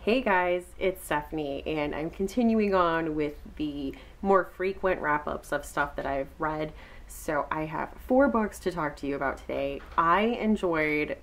Hey guys, it's Stephanie, and I'm continuing on with the more frequent wrap-ups of stuff that I've read. So I have 4 books to talk to you about today. I enjoyed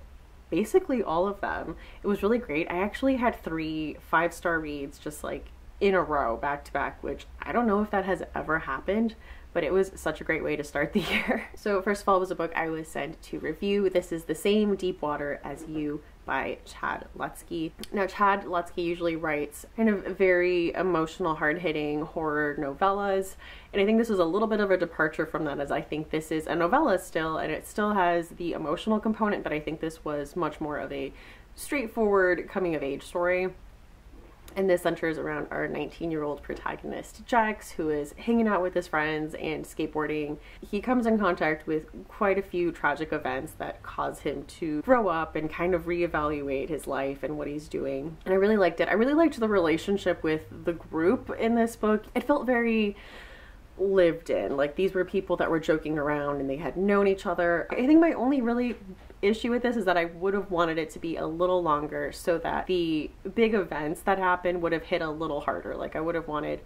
basically all of them. It was really great. I actually had 3 5-star reads just like in a row, back to back, which I don't know if that has ever happened, but it was such a great way to start the year. So first of all, it was a book I was sent to review. This is The Same Deep Water as You by Chad Lutzke. Now, Chad Lutzke usually writes kind of very emotional, hard-hitting horror novellas, and I think this was a little bit of a departure from that, as I think this is a novella still, and it still has the emotional component, but I think this was much more of a straightforward coming-of-age story. And this centers around our 19-year-old protagonist, Jax, who is hanging out with his friends and skateboarding. He comes in contact with quite a few tragic events that cause him to grow up and kind of reevaluate his life and what he's doing. And I really liked it. I really liked the relationship with the group in this book. It felt very lived in. Like, these were people that were joking around and they had known each other. I think my only really issue with this is that I would have wanted it to be a little longer so that the big events that happened would have hit a little harder. Like, I would have wanted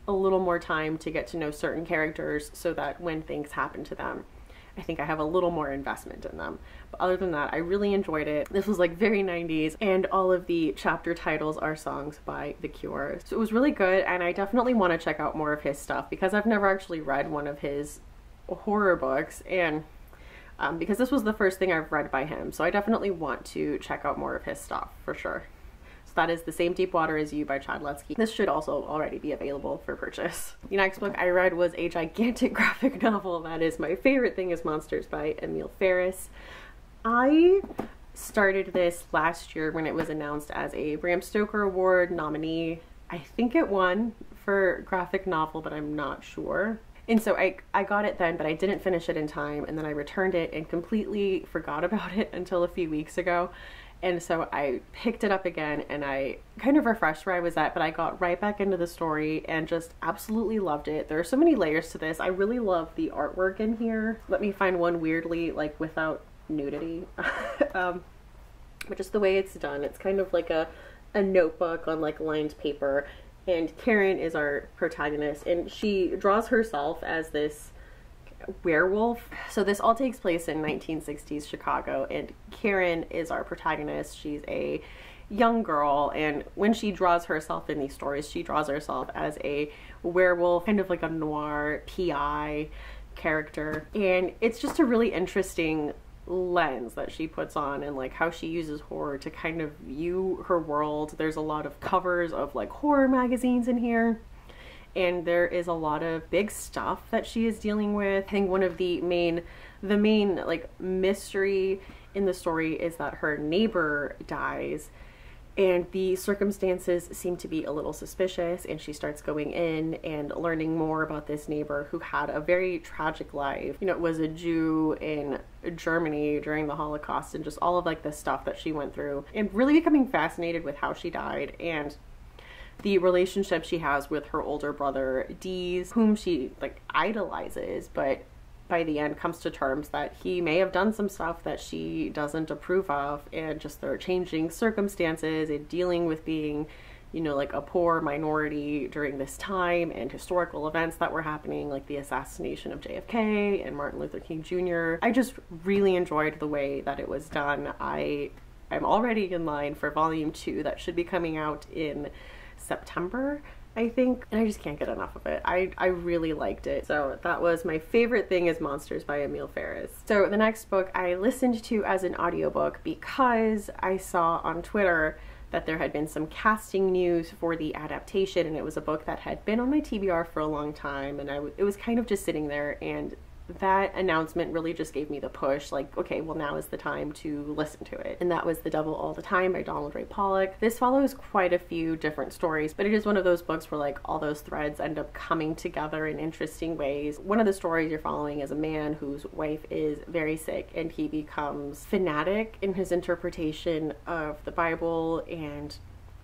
a little more time to get to know certain characters so that when things happen to them, I think I have a little more investment in them. But other than that, I really enjoyed it. This was like very 90s, and all of the chapter titles are songs by The Cure. So it was really good, and I definitely want to check out more of his stuff because I've never actually read one of his horror books, and because this was the first thing I've read by him. So I definitely want to check out more of his stuff for sure. So that is The Same Deep Water as You by Chad Lutzke. This should also already be available for purchase. The next book I read was a gigantic graphic novel that is My Favorite Thing is Monsters by Emil Ferris. I started this last year when it was announced as a Bram Stoker Award nominee. I think it won for graphic novel, but I'm not sure. And so I got it then, but I didn't finish it in time, and then I returned it and completely forgot about it until a few weeks ago. And so I picked it up again and I kind of refreshed where I was at, but I got right back into the story and just absolutely loved it. There are so many layers to this. I really love the artwork in here. Let me find one weirdly, like without nudity. But just the way it's done. It's kind of like a notebook on like lined paper. And Karen is our protagonist, and she draws herself as this werewolf. So this all takes place in 1960s Chicago, and Karen is our protagonist. She's a young girl, and when she draws herself in these stories, she draws herself as a werewolf, kind of like a noir PI character. And it's just a really interesting lens that she puts on, and like how she uses horror to kind of view her world. There's a lot of covers of like horror magazines in here, and there is a lot of big stuff that she is dealing with. I think one of the main like mystery in the story is that her neighbor dies, and the circumstances seem to be a little suspicious, and she starts going in and learning more about this neighbor who had a very tragic life. You know, it was a Jew in Germany during the Holocaust, and just all of like the stuff that she went through, and really becoming fascinated with how she died and the relationship she has with her older brother Dees, whom she like idolizes, but by the end comes to terms that he may have done some stuff that she doesn't approve of, and just their changing circumstances and dealing with being, you know, like a poor minority during this time, and historical events that were happening, like the assassination of JFK and Martin Luther King Jr. I just really enjoyed the way that it was done. I'm already in line for volume 2 that should be coming out in September, I think, and I just can't get enough of it. I really liked it. So that was My Favorite Thing is Monsters by Emil Ferris. So the next book I listened to as an audiobook because I saw on Twitter that there had been some casting news for the adaptation, and it was a book that had been on my TBR for a long time, and it was kind of just sitting there, and that announcement really just gave me the push, like, okay, well, now is the time to listen to it. And that was The Devil All the Time by Donald Ray Pollock. This follows quite a few different stories, but it is one of those books where like all those threads end up coming together in interesting ways. One of the stories you're following is a man whose wife is very sick, and he becomes fanatic in his interpretation of the Bible and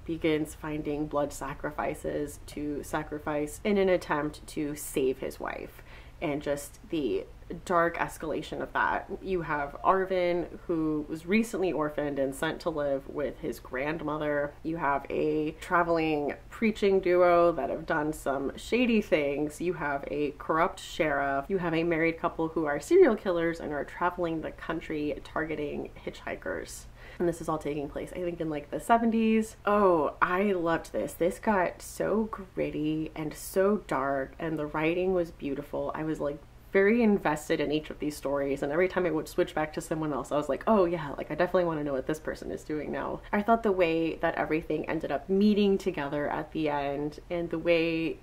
begins finding blood sacrifices to sacrifice in an attempt to save his wife. And just the dark escalation of that. You have Arvin, who was recently orphaned and sent to live with his grandmother. You have a traveling preaching duo that have done some shady things. You have a corrupt sheriff. You have a married couple who are serial killers and are traveling the country targeting hitchhikers. And this is all taking place, I think, in like the 70s. Oh, I loved this. This got so gritty and so dark, and the writing was beautiful. I was like very invested in each of these stories, and every time I would switch back to someone else, I was like, oh yeah, like I definitely want to know what this person is doing now. I thought the way that everything ended up meeting together at the end and the way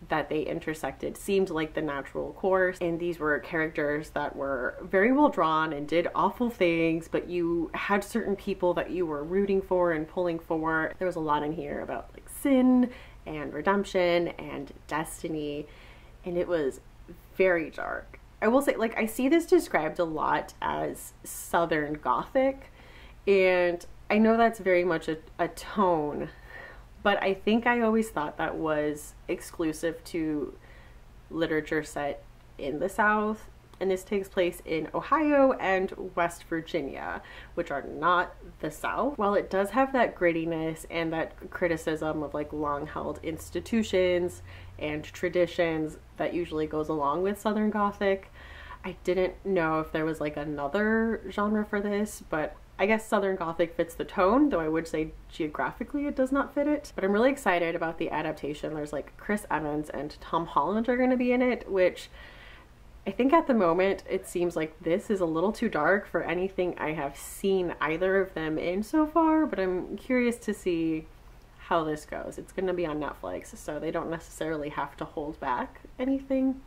that they intersected seemed like the natural course, and these were characters that were very well drawn and did awful things, but you had certain people that you were rooting for and pulling for. There was a lot in here about like sin and redemption and destiny, and it was very dark. I will say, like, I see this described a lot as Southern Gothic, and I know that's very much a tone, but I think I always thought that was exclusive to literature set in the South. And this takes place in Ohio and West Virginia, which are not the South. While it does have that grittiness and that criticism of like long-held institutions and traditions that usually goes along with Southern Gothic, I didn't know if there was like another genre for this, but I guess Southern Gothic fits the tone, though I would say geographically it does not fit it. But I'm really excited about the adaptation. There's like Chris Evans and Tom Holland are going to be in it, which I think at the moment it seems like this is a little too dark for anything I have seen either of them in so far, but I'm curious to see how this goes. It's going to be on Netflix, so they don't necessarily have to hold back anything.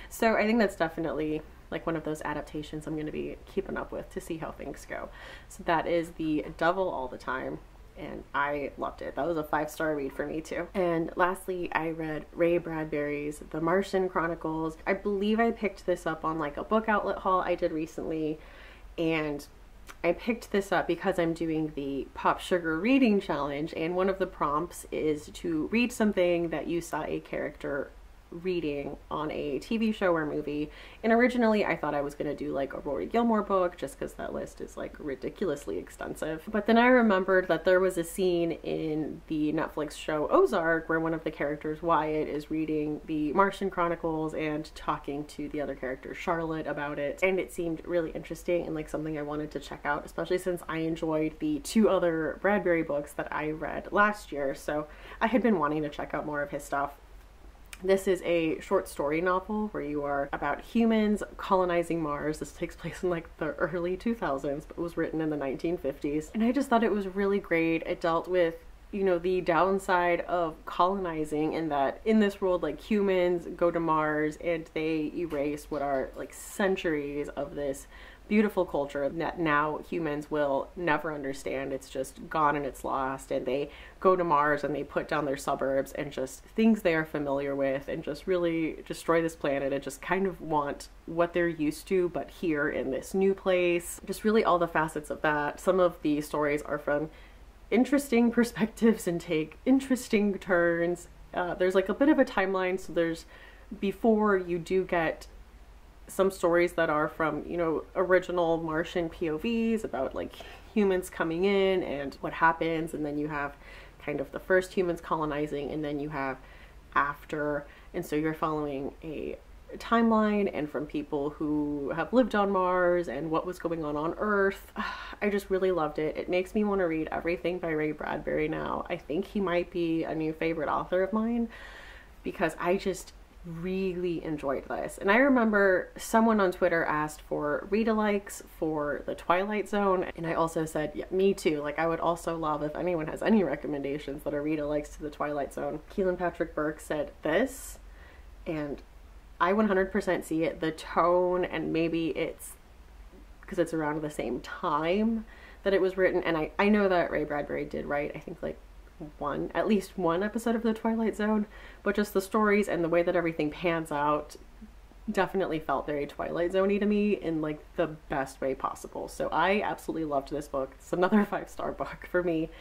So I think that's definitely like one of those adaptations I'm going to be keeping up with to see how things go. So that is The Devil All the Time, and I loved it. That was a 5-star read for me too. And lastly, I read Ray Bradbury's The Martian Chronicles. I believe I picked this up on like a book outlet haul I did recently, and I picked this up because I'm doing the Pop Sugar Reading Challenge, and one of the prompts is to read something that you saw a character reading on a TV show or movie. And originally I thought I was going to do like a Rory Gilmore book just because that list is like ridiculously extensive. But then I remembered that there was a scene in the Netflix show Ozark where one of the characters, Wyatt, is reading the Martian Chronicles and talking to the other character, Charlotte, about it. And it seemed really interesting and like something I wanted to check out, especially since I enjoyed the 2 other Bradbury books that I read last year. So I had been wanting to check out more of his stuff. This is a short story novel where you are about humans colonizing Mars. This takes place in like the early 2000s, but it was written in the 1950s. And I just thought it was really great. It dealt with, you know, the downside of colonizing, in that in this world, like, humans go to Mars and they erase what are like centuries of this beautiful culture that now humans will never understand. It's just gone and it's lost, and they go to Mars and they put down their suburbs and just things they are familiar with and just really destroy this planet and just kind of want what they're used to but here in this new place. Just really all the facets of that. Some of the stories are from interesting perspectives and take interesting turns. There's like a bit of a timeline, so there's, before you do get some stories that are from, you know, original Martian POVs about like humans coming in and what happens, and then you have kind of the first humans colonizing, and then you have after, and so you're following a timeline and from people who have lived on Mars and what was going on Earth. I just really loved it. It makes me want to read everything by Ray Bradbury now. I think he might be a new favorite author of mine because I just really enjoyed this. And I remember someone on Twitter asked for read-alikes for The Twilight Zone, and I also said, yeah, me too. Like, I would also love if anyone has any recommendations that are read-alikes to The Twilight Zone. Keelan Patrick Burke said this, and I 100% see it. The tone, and maybe it's because it's around the same time that it was written, and I know that Ray Bradbury did write, I think, like at least one episode of The Twilight Zone, but just the stories and the way that everything pans out definitely felt very Twilight Zone-y to me in like the best way possible. So I absolutely loved this book. It's another 5-star book for me.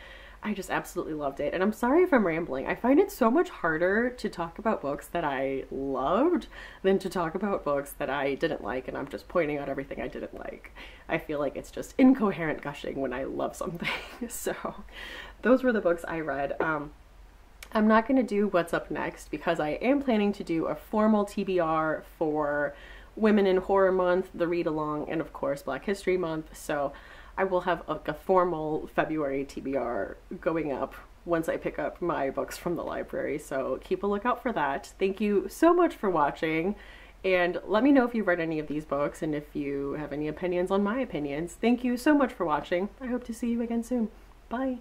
I just absolutely loved it. And I'm sorry if I'm rambling. I find it so much harder to talk about books that I loved than to talk about books that I didn't like, and I'm just pointing out everything I didn't like. I feel like it's just incoherent gushing when I love something. So those were the books I read. I'm not going to do what's up next because I am planning to do a formal TBR for Women in Horror Month, the read along, and of course Black History Month. So I will have a formal February TBR going up once I pick up my books from the library. So keep a lookout for that. Thank you so much for watching, and let me know if you've read any of these books and if you have any opinions on my opinions. Thank you so much for watching. I hope to see you again soon. Bye.